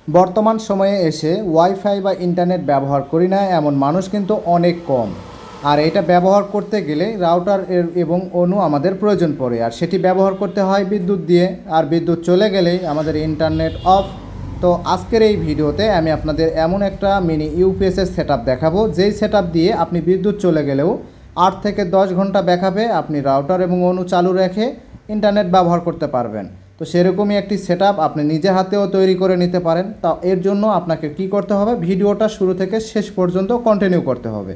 বর্তমান সময়ে এসে ওয়াইফাই বা ইন্টারনেট ব্যবহার করি না এমন মানুষ কিন্তু অনেক কম। আর এটা ব্যবহার করতে গেলে রাউটার এবং অনু আমাদের প্রয়োজন পড়ে, আর সেটি ব্যবহার করতে হয় বিদ্যুৎ দিয়ে। আর বিদ্যুৎ চলে গেলেই আমাদের ইন্টারনেট অফ। তো আজকের এই ভিডিওতে আমি আপনাদের এমন একটা মিনি ইউপিএসের সেট আপ দেখাবো, যেই সেট আপ দিয়ে আপনি বিদ্যুৎ চলে গেলেও 8 থেকে 10 ঘন্টা ব্যাকআপে আপনি রাউটার এবং অনু চালু রেখে ইন্টারনেট ব্যবহার করতে পারবেন। তো সেরকমই একটি সেটআপ আপনি নিজে হাতেও তৈরি করে নিতে পারেন। তা এর জন্য আপনাকে কি করতে হবে, ভিডিওটা শুরু থেকে শেষ পর্যন্ত কন্টিনিউ করতে হবে।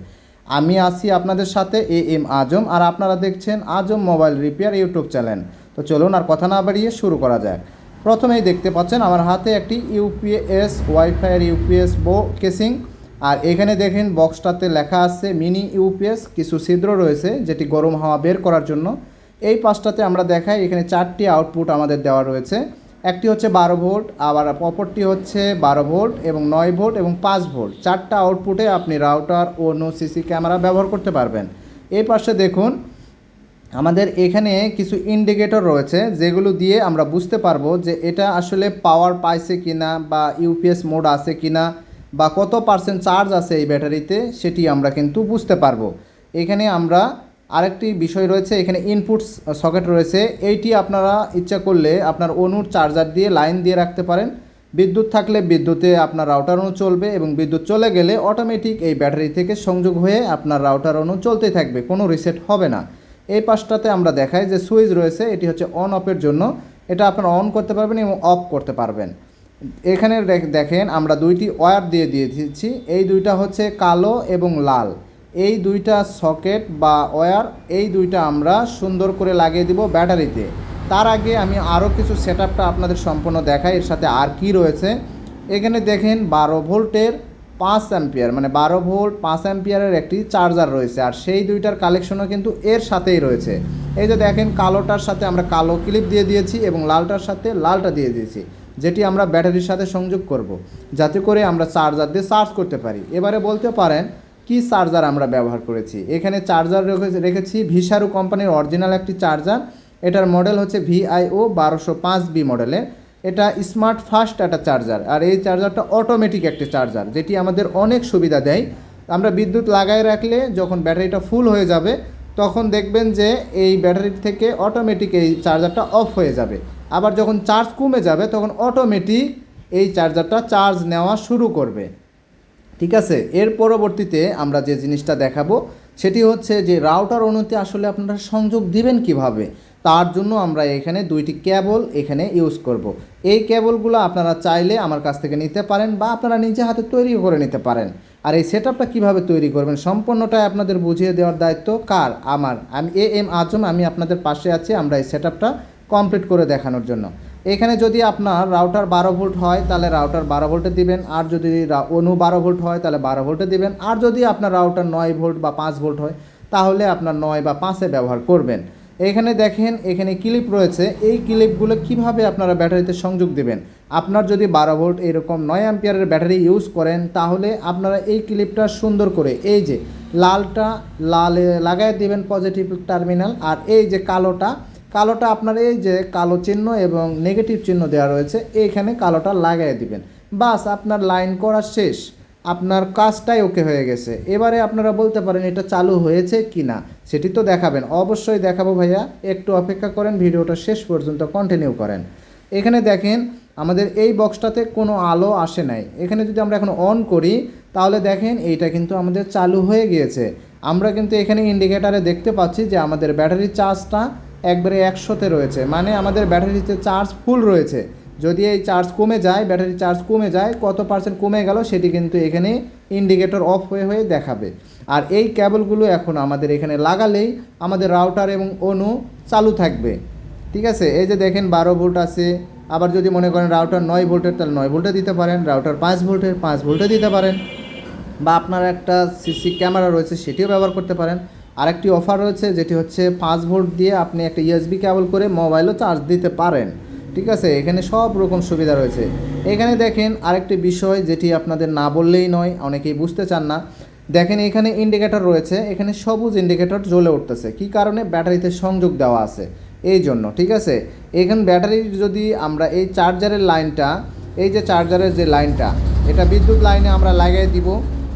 আমি আছি আপনাদের সাথে এম আজম, আর আপনারা দেখছেন আজম মোবাইল রিপেয়ার ইউটিউব চ্যানেল। তো চলুন আর কথা না বাড়িয়ে শুরু করা যাক। প্রথমেই দেখতে পাচ্ছেন আমার হাতে একটি ইউপিএস ওয়াইফাইয়ের ইউপিএস কেসিং। আর এখানে দেখেন বক্সটাতে লেখা আছে মিনি ইউপিএস, কিছু ছিদ্র রয়েছে যেটি গরম হাওয়া বের করার জন্য। এই পাশটাতে আমরা দেখাই এখানে 4টি আউটপুট আমাদের দেওয়া রয়েছে। একটি হচ্ছে 12 ভোল্ট, আবার অপরটি হচ্ছে 12 ভোল্ট এবং 9 ভোল্ট এবং 5 ভোল্ট। 4টা আউটপুটে আপনি রাউটার ও সিসি ক্যামেরা ব্যবহার করতে পারবেন। এই পাশে দেখুন আমাদের এখানে কিছু ইন্ডিকেটর রয়েছে, যেগুলো দিয়ে আমরা বুঝতে পারবো যে এটা আসলে পাওয়ার পাইছে কিনা বা ইউপিএস মোড আছে কিনা বা কত পার্সেন্ট চার্জ আছে এই ব্যাটারিতে, সেটি আমরা কিন্তু বুঝতে পারবো। এখানে আমরা আরেকটি বিষয় রয়েছে, এখানে ইনপুট সকেট রয়েছে। এইটি আপনারা ইচ্ছা করলে আপনার অনুর চার্জার দিয়ে লাইন দিয়ে রাখতে পারেন। বিদ্যুৎ থাকলে বিদ্যুতে আপনার রাউটার অনু চলবে এবং বিদ্যুৎ চলে গেলে অটোমেটিক এই ব্যাটারি থেকে সংযোগ হয়ে আপনার রাউটার অনু চলতেই থাকবে, কোনো রিসেট হবে না। এই পাশটাতে আমরা দেখাই যে সুইচ রয়েছে, এটি হচ্ছে অন অফের জন্য। এটা আপনারা অন করতে পারবেন এবং অফ করতে পারবেন। এখানে দেখেন আমরা দুইটি ওয়্যার দিয়ে দিয়েছি। এই দুইটা হচ্ছে কালো এবং লাল, এই দুইটা সকেট বা ওয়্যার, এই দুইটা আমরা সুন্দর করে লাগিয়ে দিব ব্যাটারিতে। তার আগে আমি আরও কিছু সেটআপটা আপনাদের সম্পূর্ণ দেখাই এর সাথে আর কি রয়েছে। এখানে দেখেন 12 ভোল্টের 5 অ্যাম্পিয়ার, মানে 12 ভোল্ট 5 অ্যাম্পিয়ারের একটি চার্জার রয়েছে, আর সেই দুইটার কালেকশনও কিন্তু এর সাথেই রয়েছে। এই যে দেখেন কালোটার সাথে আমরা কালো ক্লিপ দিয়ে দিয়েছি এবং লালটার সাথে লালটা দিয়ে দিয়েছি, যেটি আমরা ব্যাটারির সাথে সংযোগ করব, যাতে করে আমরা চার্জার দিয়ে চার্জ করতে পারি। এবারে বলতে পারেন কি চার্জার আমরা ব্যবহার করেছি। এখানে চার্জার রেখেছি ভিসারু কোম্পানির অরিজিনাল একটি চার্জার। এটার মডেল হচ্ছে VIO 1205B মডেলের। এটা স্মার্ট ফাস্ট একটা চার্জার, আর এই চার্জারটা অটোমেটিক একটি চার্জার, যেটি আমাদের অনেক সুবিধা দেয়। আমরা বিদ্যুৎ লাগাই রাখলে যখন ব্যাটারিটা ফুল হয়ে যাবে তখন দেখবেন যে এই ব্যাটারি থেকে অটোমেটিক এই চার্জারটা অফ হয়ে যাবে। আবার যখন চার্জ কমে যাবে তখন অটোমেটিক এই চার্জারটা চার্জ নেওয়া শুরু করবে। ঠিক আছে, এর পরবর্তীতে আমরা যে জিনিসটা দেখাবো সেটি হচ্ছে যে রাউটার অনুতে আসলে আপনারা সংযোগ দিবেন কিভাবে। তার জন্য আমরা এখানে দুইটি কেবল এখানে ইউজ করব। এই কেবলগুলো আপনারা চাইলে আমার কাছ থেকে নিতে পারেন বা আপনারা নিজে হাতে তৈরি করে নিতে পারেন। আর এই সেটআপটা কীভাবে তৈরি করবেন সম্পূর্ণটাই আপনাদের বুঝিয়ে দেওয়ার দায়িত্ব কার, আমার। আমি এম আজম, আমি আপনাদের পাশে আছি আমরা এই সেটআপটা কমপ্লিট করে দেখানোর জন্য। এখানে যদি আপনার রাউটার 12 ভোল্ট হয় তাহলে রাউটার 12 ভোল্টে দিবেন, আর যদি অনু 12 ভোল্ট হয় তাহলে 12 ভোল্টে দিবেন, আর যদি আপনার রাউটার 9 ভোল্ট বা 5 ভোল্ট হয় তাহলে আপনার 9 বা 5-এ ব্যবহার করবেন। এখানে দেখেন এখানে ক্লিপ রয়েছে, এই ক্লিপগুলো কিভাবে আপনারা ব্যাটারিতে সংযোগ দেবেন। আপনার যদি 12 ভোল্ট এরকম 9 অ্যাম্পিয়ারের ব্যাটারি ইউজ করেন তাহলে আপনারা এই ক্লিপটা সুন্দর করে এই যে লালে লাগাই দেবেন পজিটিভ টার্মিনাল, আর এই যে কালোটা আপনার এই যে কালো চিহ্ন এবং নেগেটিভ চিহ্ন দেওয়া রয়েছে এইখানে কালোটা লাগাই দিবেন। বাস আপনার লাইন করা শেষ, আপনার কাজটাই ওকে হয়ে গেছে। এবারে আপনারা বলতে পারেন এটা চালু হয়েছে কি না, সেটি তো দেখাবেন। অবশ্যই দেখাবো ভাইয়া, একটু অপেক্ষা করেন, ভিডিওটা শেষ পর্যন্ত কন্টিনিউ করেন। এখানে দেখেন আমাদের এই বক্সটাতে কোনো আলো আসে নাই। এখানে যদি আমরা এখন অন করি তাহলে দেখেন এইটা কিন্তু আমাদের চালু হয়ে গিয়েছে। আমরা কিন্তু এখানে ইন্ডিকেটারে দেখতে পাচ্ছি যে আমাদের ব্যাটারির চার্জটা একবারে 100-তে রয়েছে, মানে আমাদের ব্যাটারিতে চার্জ ফুল রয়েছে। যদি এই চার্জ কমে যায়, ব্যাটারি চার্জ কমে যায়, কত পার্সেন্ট কমে গেল সেটি কিন্তু এখানে ইন্ডিকেটর অফ হয়ে দেখাবে। আর এই কেবলগুলো এখন আমাদের এখানে লাগালেই আমাদের রাউটার এবং অনু চালু থাকবে। ঠিক আছে, এই যে দেখেন 12 ভোল্ট আছে। আবার যদি মনে করেন রাউটার 9 ভোল্টের তাহলে 9 ভোল্টে দিতে পারেন, রাউটার 5 ভোল্টের 5 ভোল্টে দিতে পারেন, বা আপনার একটা সিসি ক্যামেরা রয়েছে সেটিও ব্যবহার করতে পারেন। আরেকটি অফার রয়েছে যেটি হচ্ছে 5 ভোল্ট দিয়ে আপনি একটা USB কেবল করে মোবাইলও চার্জ দিতে পারেন। ঠিক আছে, এখানে সব রকম সুবিধা রয়েছে। এখানে দেখেন আরেকটি বিষয় যেটি আপনাদের না বললেই নয়, অনেকেই বুঝতে চান না। দেখেন এখানে ইন্ডিকেটর রয়েছে, এখানে সবুজ ইন্ডিকেটর জ্বলে উঠতেছে, কি কারণে? ব্যাটারিতে সংযোগ দেওয়া আছে এই জন্য। ঠিক আছে, এখানে ব্যাটারির যদি আমরা এই চার্জারের লাইনটা এই যে চার্জারের যে লাইনটা, এটা বিদ্যুৎ লাইনে আমরা লাগিয়ে দিব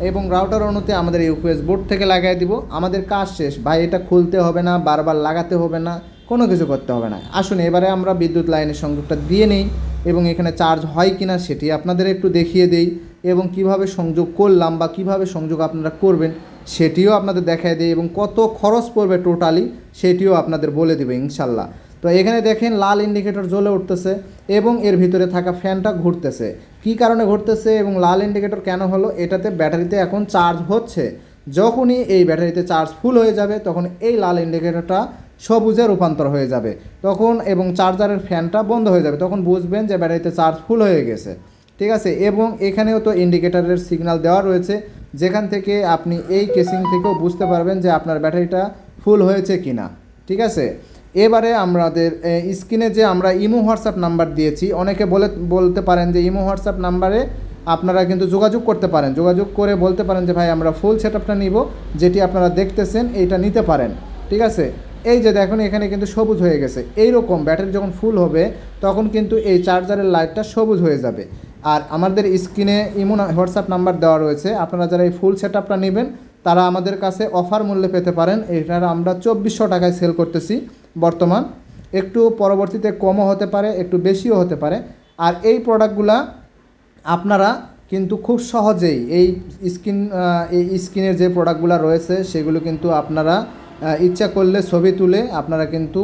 এবং রাউটার অনুতে আমাদের ইউপিএস বোর্ড থেকে লাগিয়ে দিব। আমাদের কাজ শেষ ভাই, এটা খুলতে হবে না, বারবার লাগাতে হবে না, কোনো কিছু করতে হবে না। আসুন এবারে আমরা বিদ্যুৎ লাইনের সংযোগটা দিয়ে নেই এবং এখানে চার্জ হয় কিনা সেটি আপনাদের একটু দেখিয়ে দেই এবং কিভাবে সংযোগ করলাম বা কিভাবে সংযোগ আপনারা করবেন সেটিও আপনাদের দেখায় দিই এবং কত খরচ পড়বে টোটালি সেটিও আপনাদের বলে দেবে ইনশাল্লাহ। তো এখানে দেখেন লাল ইন্ডিকেটর জ্বলে উঠতেছে এবং এর ভিতরে থাকা ফ্যানটা ঘুরতেছে। কী কারণে ঘুরতেছে এবং লাল ইন্ডিকেটর কেন হলো? এটাতে ব্যাটারিতে এখন চার্জ হচ্ছে। যখনই এই ব্যাটারিতে চার্জ ফুল হয়ে যাবে তখন এই লাল ইন্ডিকেটরটা সবুজে রূপান্তর হয়ে যাবে তখন, এবং চার্জারের ফ্যানটা বন্ধ হয়ে যাবে, তখন বুঝবেন যে ব্যাটারিতে চার্জ ফুল হয়ে গেছে। ঠিক আছে, এবং এখানেও তো ইন্ডিকেটরের সিগন্যাল দেওয়া রয়েছে, যেখান থেকে আপনি এই কেসিং থেকেও বুঝতে পারবেন যে আপনার ব্যাটারিটা ফুল হয়েছে কি না। ঠিক আছে, এবারে আমাদের স্ক্রিনে যে আমরা ইমো হোয়াটসঅ্যাপ নাম্বার দিয়েছি, অনেকে বলতে পারেন যে ইমো হোয়াটসঅ্যাপ নাম্বারে আপনারা কিন্তু যোগাযোগ করতে পারেন, যোগাযোগ করে বলতে পারেন যে ভাই আমরা ফুল সেটআপটা নিব, যেটি আপনারা দেখতেছেন এইটা নিতে পারেন। ঠিক আছে, এই যে দেখুন এখানে কিন্তু সবুজ হয়ে গেছে। এইরকম ব্যাটারি যখন ফুল হবে তখন কিন্তু এই চার্জারের লাইটটা সবুজ হয়ে যাবে। আর আমাদের স্ক্রিনে ইমো হোয়াটসঅ্যাপ নাম্বার দেওয়া রয়েছে, আপনারা যারা এই ফুল সেটআপটা নেবেন তারা আমাদের কাছে অফার মূল্যে পেতে পারেন। এটার আমরা 2400 টাকায় সেল করতেছি বর্তমান, একটু পরবর্তীতে কমও হতে পারে, একটু বেশিও হতে পারে। আর এই প্রোডাক্টগুলা আপনারা কিন্তু খুব সহজেই এই স্ক্রিনের যে প্রোডাক্টগুলো রয়েছে সেগুলো কিন্তু আপনারা ইচ্ছা করলে ছবি তুলে আপনারা কিন্তু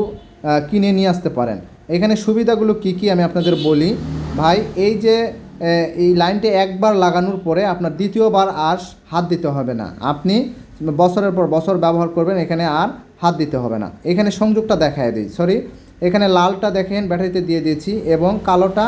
কিনে নিয়ে আসতে পারেন। এখানে সুবিধাগুলো কি কি আমি আপনাদের বলি ভাই। এই যে এই লাইনটি একবার লাগানোর পরে আপনার দ্বিতীয়বার আর হাত দিতে হবে না, আপনি বছরের পর বছর ব্যবহার করবেন, এখানে আর হাত দিতে হবে না। এখানে সংযোগটা দেখায় দিই, এখানে লালটা দেখেন ব্যাটারিতে দিয়ে দিয়েছি এবং কালোটা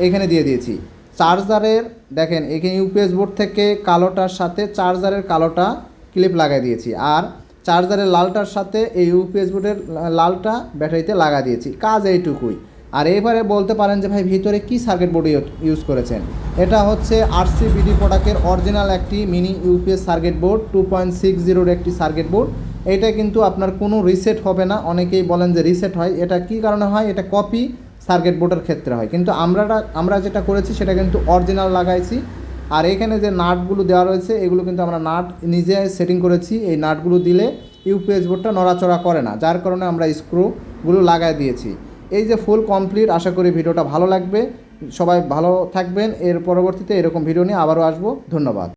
এখানে দিয়ে দিয়েছি। চার্জারের দেখেন এখানে ইউপিএস বোর্ড থেকে কালোটার সাথে চার্জারের কালোটা ক্লিপ লাগাই দিয়েছি, আর চার্জারের লালটার সাথে এই ইউপিএস বোর্ডের লালটা ব্যাটারিতে লাগা দিয়েছি, কাজ এইটুকুই। আর এবারে বলতে পারেন যে ভাই ভিতরে কি সার্কিট বোর্ড ইউজ করেছেন? এটা হচ্ছে RCBD প্রোডাক্টের অরিজিনাল একটি মিনি ইউপিএস সার্কিট বোর্ড, 2.60 একটি সার্কিট বোর্ড। এটা কিন্তু আপনার কোনো রিসেট হবে না। অনেকেই বলেন যে রিসেট হয়, এটা কি কারণে হয়? এটা কপি সার্কিট বোর্ডের ক্ষেত্রে হয়, কিন্তু আমরা যেটা করেছি সেটা কিন্তু অরিজিনাল লাগাইছি। আর এখানে যে নাটগুলো দেওয়া রয়েছে এগুলো কিন্তু আমরা নাট নিজে সেটিং করেছি। এই নাটগুলো দিলে ইউপিএস বোর্ডটা নড়াচড়া করে না, যার কারণে আমরা স্ক্রুগুলো লাগাই দিয়েছি। এই যে ফুল কমপ্লিট, আশা করি ভিডিওটা ভালো লাগবে। সবাই ভালো থাকবেন। এর পরবর্তীতে এরকম ভিডিও নিয়ে আবারও আসবো। ধন্যবাদ।